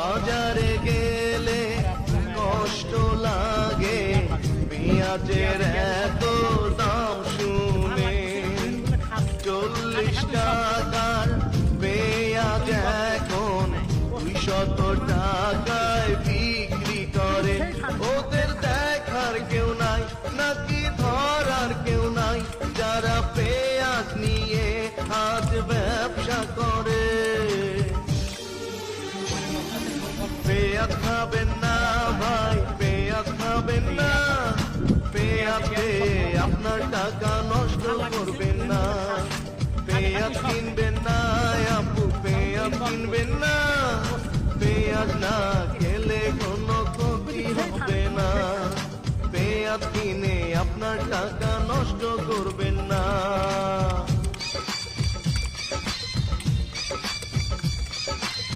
বাজারে গেলে কষ্ট লাগে পেঁয়াজের এত দাম শুনে। 40 টাকার পেঁয়াজ এখন 200 টাকায় বিক্রি করে। ওদের দেখার কেউ নাই নাকি ধরার কেউ নাই, যারা পেঁয়াজ নিয়ে আজ ব্যবসা করে। পেঁয়াজ খাবেন না ভাই, পেঁয়াজ খাবেন না, পেঁয়াজ খেয়ে আপনার টাকা নষ্ট করবেন না। পেঁয়াজ কিনবেন না আপু, পেঁয়াজ কিনবেন না, পেঁয়াজ না খেলে কোনো ক্ষতি হবে না। পেঁয়াজ কিনে আপনার টাকা নষ্ট করবেন